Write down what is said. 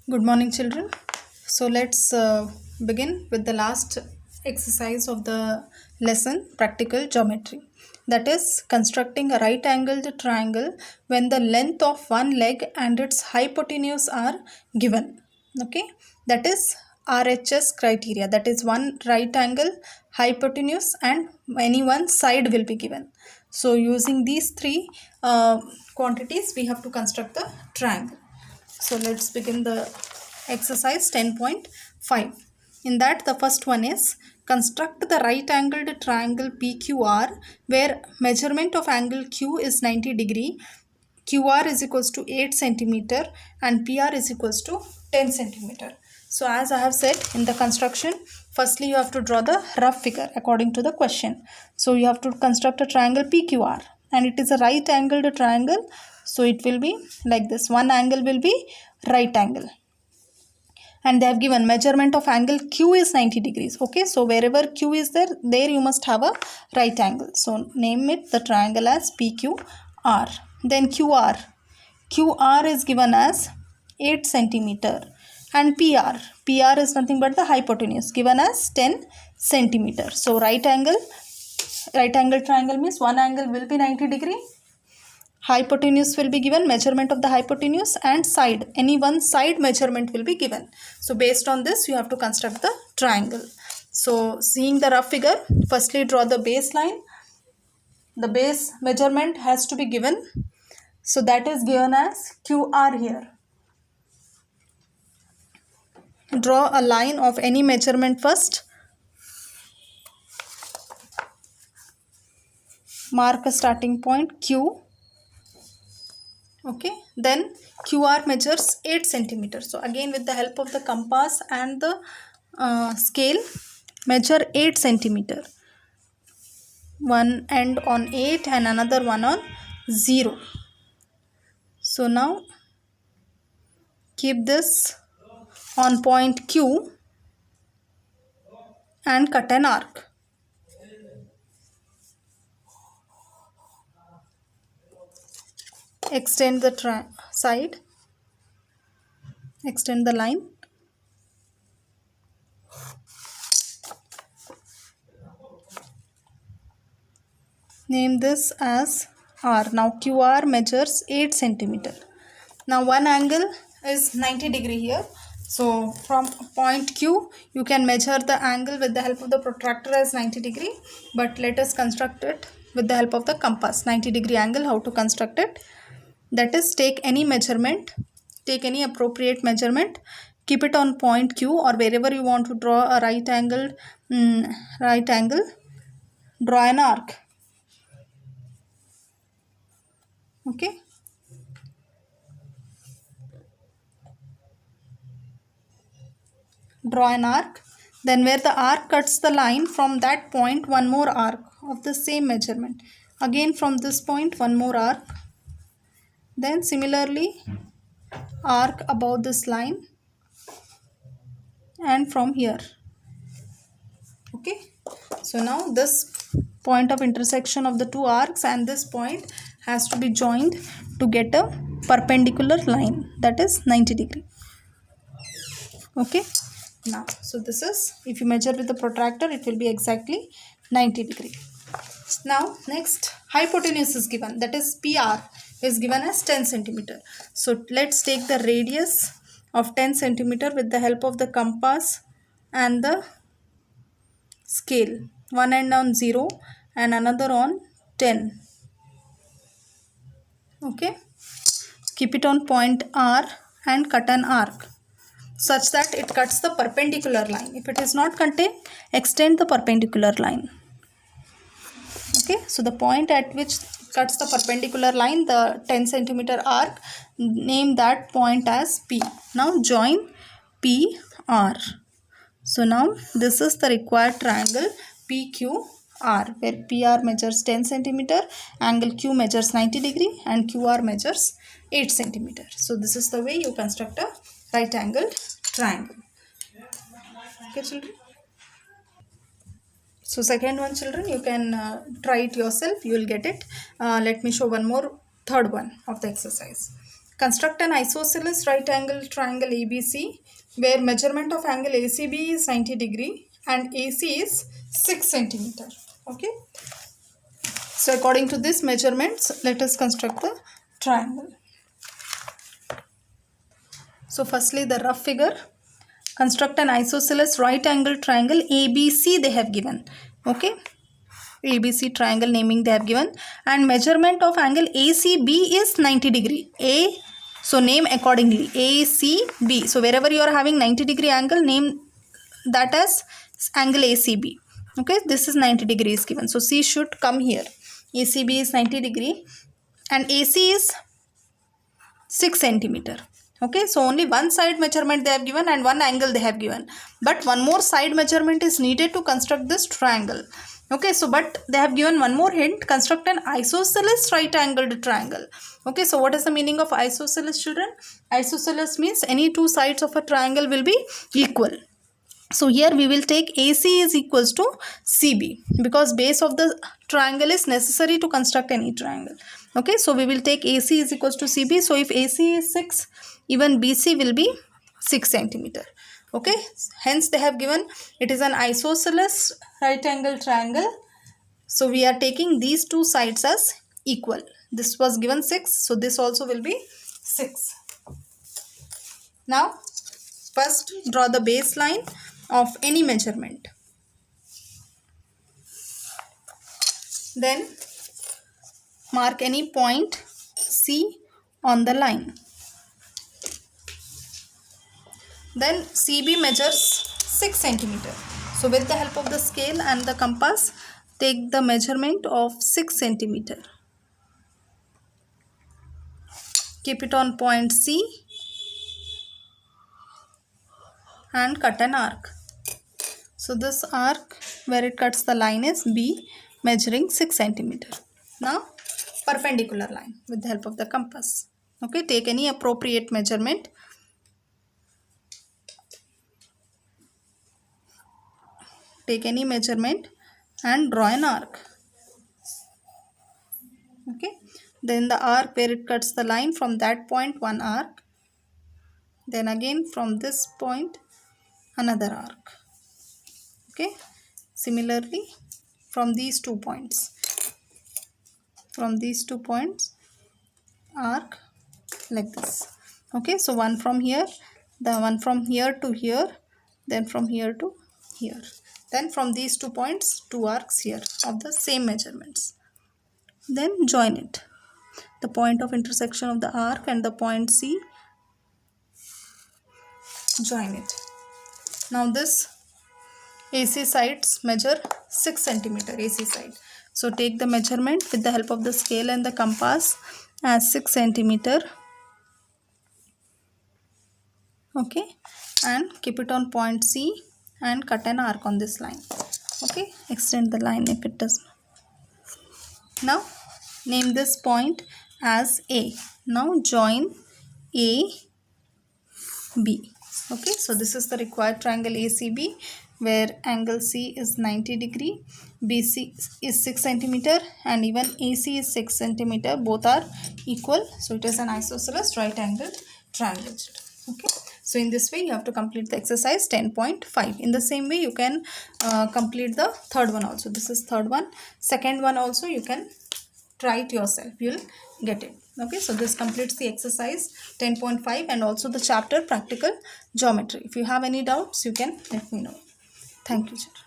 Good morning, children. So let's begin with the last exercise of the lesson, practical geometry. That is constructing a right angled triangle when the length of one leg and its hypotenuse are given. Okay, that is RHS criteria. That is one right angle, hypotenuse, and any one side will be given. So using these three quantities, we have to construct the triangle. So let's begin the exercise 10.5. In that, the first one is construct the right angled triangle PQR where measurement of angle Q is 90 degree, QR is equals to 8 centimeter and PR is equals to 10 centimeter. So as I have said in the construction, firstly you have to draw the rough figure according to the question. So you have to construct a triangle PQR and it is a right angled triangle. So it will be like this. One angle will be right angle. And they have given measurement of angle Q is 90 degrees. Okay, so wherever Q is there you must have a right angle. So name it the triangle as PQR. Then QR. QR is given as 8 centimeter. And PR. PR is nothing but the hypotenuse given as 10 centimeter. So right angle triangle means one angle will be 90 degree. Hypotenuse will be given, measurement of the hypotenuse, and side, any one side measurement will be given. So based on this you have to construct the triangle. So seeing the rough figure, firstly draw the baseline. The base measurement has to be given, so that is given as QR here. Draw a line of any measurement first. Mark a starting point Q. Okay, then QR measures 8 centimeters. So again with the help of the compass and the scale, measure 8 centimeter. One end on 8 and another one on 0. So now keep this on point Q and cut an arc. Extend the side. Extend the line. Name this as R. Now QR measures 8 centimeter. Now one angle is 90 degree here. So from point Q you can measure the angle with the help of the protractor as 90 degree. But let us construct it with the help of the compass. 90 degree angle, how to construct it? That is, take any measurement, take any appropriate measurement, keep it on point Q or wherever you want to draw a right angle, draw an arc. Okay. Draw an arc. Then where the arc cuts the line, from that point one more arc of the same measurement. Again from this point one more arc. Then similarly arc above this line and from here. Okay. So now this point of intersection of the two arcs and this point has to be joined to get a perpendicular line, that is 90 degree. Okay. Now, so this is, if you measure with the protractor, it will be exactly 90 degree. Now, next, hypotenuse is given, that is PR is given as 10 centimeter. So, let's take the radius of 10 centimeter with the help of the compass and the scale. One end on 0 and another on 10. Okay. Keep it on point R and cut an arc such that it cuts the perpendicular line. If it is not contained, extend the perpendicular line. Okay, so the point at which cuts the perpendicular line, the 10 centimeter arc, name that point as P. Now join PR. So now this is the required triangle PQR, where PR measures 10 centimeter, angle Q measures 90 degree and QR measures 8 centimeter. So this is the way you construct a right angled triangle. Okay, children. So second one, children, you can try it yourself. You will get it. Let me show one more, third one of the exercise. Construct an isosceles right angle triangle ABC where measurement of angle ACB is 90 degree and AC is 6 centimeter. Okay. So according to this measurements, let us construct the triangle. So firstly, the rough figure. Construct an isosceles right angle triangle ABC they have given. Okay. ABC triangle naming they have given, and measurement of angle ACB is 90 degree. So name accordingly ACB. So wherever you are having 90 degree angle, name that as angle ACB. Okay, this is 90 degrees given. So C should come here. ACB is 90 degree and AC is 6 centimeter. Okay, so only one side measurement they have given and one angle they have given, but one more side measurement is needed to construct this triangle. Okay, so but they have given one more hint: construct an isosceles right angled triangle. Okay, so what is the meaning of isosceles, children? Isosceles means any two sides of a triangle will be equal. So here we will take AC is equals to CB because base of the triangle is necessary to construct any triangle. Okay, so we will take AC is equals to CB. So if AC is 6, even BC will be 6 centimeter. Okay, hence they have given it is an isosceles right angle triangle. So we are taking these two sides as equal. This was given 6, so this also will be 6. Now first draw the baseline of any measurement. Then mark any point C on the line. Then CB measures 6 centimeter. So with the help of the scale and the compass, take the measurement of 6 centimeter. Keep it on point C and cut an arc. So this arc where it cuts the line is B, measuring 6 centimeter. Now perpendicular line with the help of the compass. Okay, take any appropriate measurement. Take any measurement and draw an arc. Okay, then the arc where it cuts the line, from that point one arc, then again from this point another arc. Okay, similarly from these 2 points, arc like this. Okay, so one from here, the one from here to here, then from here to here, then from these 2 points 2 arcs here of the same measurements. Then join it, the point of intersection of the arc and the point C, join it. Now this AC sides measure 6 centimeter AC side. So take the measurement with the help of the scale and the compass as 6 centimeter. Okay, and keep it on point C and cut an arc on this line. Okay, extend the line if it does. Now name this point as A. Now join A, B. Okay, so this is the required triangle ACB where angle C is 90 degree, BC is 6 centimeter and even AC is 6 centimeter. Both are equal. So it is an isosceles right angled triangle. Okay, so in this way you have to complete the exercise 10.5. In the same way you can complete the third one also. This is third one. Second one also you can try it yourself. You will get it. Okay, so this completes the exercise 10.5 and also the chapter practical geometry. If you have any doubts, you can let me know. Thank you, children.